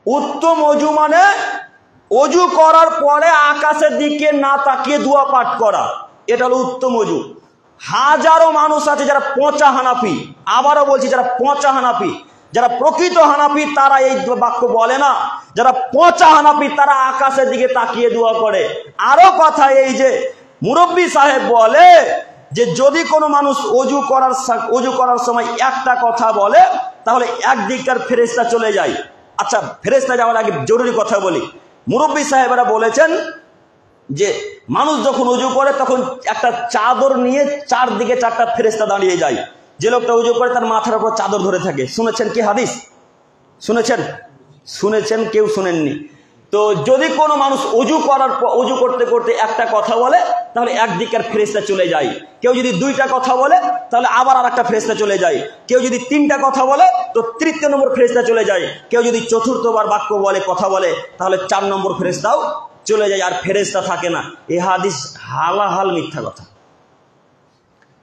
উত্তম অজু মানে অজু করার পরে আকাশের দিকে না তাকিয়ে দোয়া পাঠ করা, এটা হলো উত্তম অজু। হাজারো মানুষ আছে যারা পচা হানাফি, আবারও বলছি যারা পচা হানাফি, যারা প্রকৃত হানাফি তারা এই বাক্য বলে না। যারা পচা হানাফি তারা আকাশের দিকে তাকিয়ে দোয়া করে। আরো কথা এই যে মুরব্বী সাহেব বলে যে যদি কোনো মানুষ অজু করার সময় একটা কথা বলে তাহলে একদিককার ফেরেশতা চলে যায়। আচ্ছা, ফেরেশতা যাওয়ার আগে জরুরি কথা বলি। মুরব্বী সাহেবরা বলেছেন যে মানুষ যখন অজু করে তখন একটা চাদর নিয়ে চারদিকে চারটা ফেরেশতা দাঁড়িয়ে যায়। যে লোকটা অজু করে তার মাথার উপর চাদর ধরে থাকে। শুনেছেন কি হাদিস? শুনেছেন কেউ শুনেননি? তো যদি কোনো মানুষ অজু করতে করতে একটা কথা বলে তাহলে একদিকের ফেরেশতা চলে যায়। কেউ যদি দুইটা কথা বলে তাহলে আবার আর একটা ফেরেশতা চলে যায়। কেউ যদি তিনটা কথা বলে তো তৃতীয় নম্বর ফেরেশতা চলে যায়। কেউ যদি চতুর্থবার বাক্য বলে কথা বলে তাহলে 4 নম্বর ফেরেশতাও চলে যায়, আর ফেরেশতা থাকে না। এই হাদিস হালাহাল মিথ্যা কথা,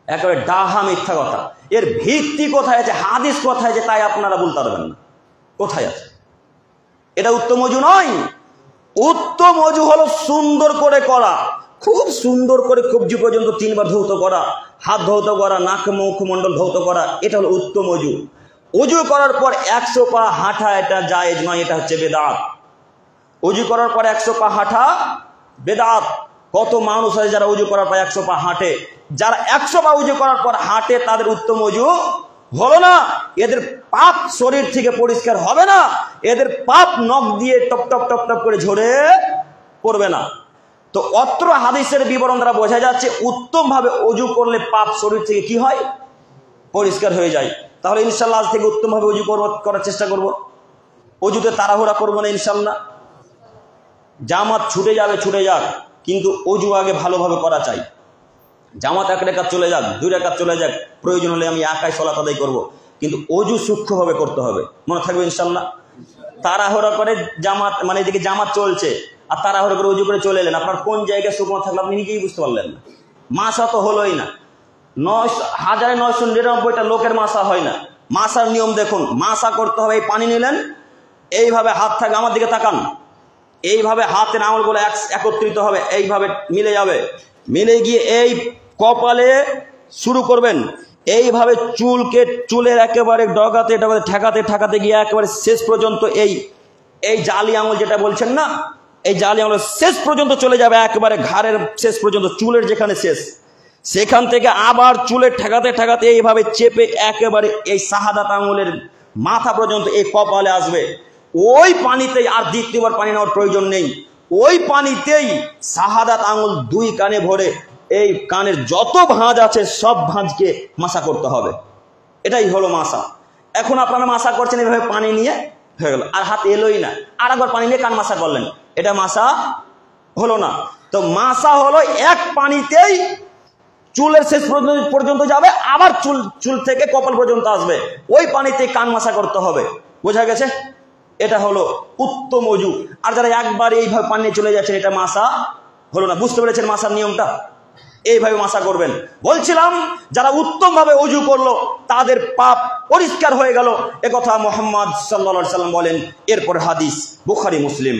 একেবারে ডাহা মিথ্যা কথা। এর ভিত্তি কোথায় আছে, হাদিস কোথায় আছে তাই আপনারা বলতে পারবেন না কোথায় আছে। এটা উত্তম অজু নয়। উত্তম অজু হলো সুন্দর করে করা, খুব সুন্দর করে কবজি পর্যন্ত 3 বার ধৌত করা, হাত ধৌত করা, নাক মুখমণ্ডল ধৌত করা, এটা হলো উত্তম অজু। অজু করার পর 100 পা হাঁটা এটা জায়েজ নয়, এটা হচ্ছে বেদাত। অজু করার পর 100 পা হাঁটা বেদাত। কত মানুষ আছে যারা অজু করার পর 100 পা হাঁটে, যারা 100 পা অজু করার পর হাঁটে তাদের উত্তম অজু হলো না। এদের পাপ শরীর থেকে পরিষ্কার হবে না, এদের পাপ নখ দিয়ে টপ টপ টপ টপ করে ঝরে পড়বে না। তো অত্র হাদিসের বিবরণ দ্বারা বোঝা যাচ্ছে উত্তম ভাবে অজু করলে পাপ শরীর থেকে কি হয়, পরিষ্কার হয়ে যায়। তাহলে ইনশাল্লাহ আজ থেকে উত্তম ভাবে অজু করার চেষ্টা করব। অজুতে তাড়াহুড়া করবো না ইনশাল্লাহ। জামাত ছুটে যাক, কিন্তু অজু আগে ভালোভাবে করা চাই। জামাত 1 রাকাত চলে যাক, 2 রাকাত চলে যাক, প্রয়োজন হলে আমি একাই সালাত আদায় করব, কিন্তু অজু সূক্ষ্মভাবে করতে হবে। মনে থাকবে ইনশাল্লাহ। তাড়াহুড়া করে জামাত, মানে এদিকে জামাত চলছে আর তাড়াহুড়া করে অজু করে চলে এলেন, আপনার কোন জায়গায় শুকনো থাকলে আপনি নিজেই বুঝতে পারলেন না। মাসা তো হলোই না, 1999টা লোকের মাসা হয় না। মাসার নিয়ম দেখুন, মাসা করতে হবে। এই পানি নিলেন, এইভাবে হাত থাকে, আমার দিকে তাকান, এইভাবে হাতের আঙুলগুলো একত্রিত হবে, এইভাবে মিলে যাবে, মিলে গিয়ে এই কপালে শুরু করবেন। এইভাবে চুলের একেবারে ডগাতে ঠেকাতে গিয়ে একেবারে শেষ পর্যন্ত এই জালি আঙুল যেটা বলছেন না, এই জালি আঙুল শেষ পর্যন্ত চলে যাবে, একেবারে ঘাড়ের শেষ পর্যন্ত, চুলের যেখানে শেষ, সেখান থেকে আবার চুলের ঠেকাতে এইভাবে চেপে একেবারে এই শাহাদাত আঙুলের মাথা পর্যন্ত এই কপালে আসবে। ওই পানিতেই, আর দ্বিতীয়বার পানি নেওয়ার প্রয়োজন নেই, ওই পানিতেই শাহাদাত আঙুল 2 কানে ভরে এই কানের যত ভাঁজ আছে সব ভাঁজকে মাসা করতে হবে। এটাই হলো মাসা। এখন আপনারা মাসা করছেন এইভাবে পানি নিয়ে, হয়ে গেল, আর হাত এলোই না, আর একবার পানি নিয়ে কান মাসা করলেন, এটা মাসা হলো না। তো মাসা হলো এক পানিতেই চুলের শেষ পর্যন্ত যাবে, আবার চুল থেকে কপাল পর্যন্ত আসবে, ওই পানিতে কান মাসা করতে হবে। বোঝা গেছে? এটা হলো উত্তম অজু। আর যারা একবার এইভাবে পানি চলে যাচ্ছেন, এটা মাসা হলো না। বুঝতে পেরেছেন মাসার নিয়মটা? এইভাবে মাসা করবেন। বলছিলাম যারা উত্তম ভাবে অজু করলো তাদের পাপ পরিষ্কার হয়ে গেল, একথা মুহাম্মদ সাল্লাল্লাহু আলাইহি ওয়াসাল্লাম বলেন। এরপর হাদিস বুখারী মুসলিম।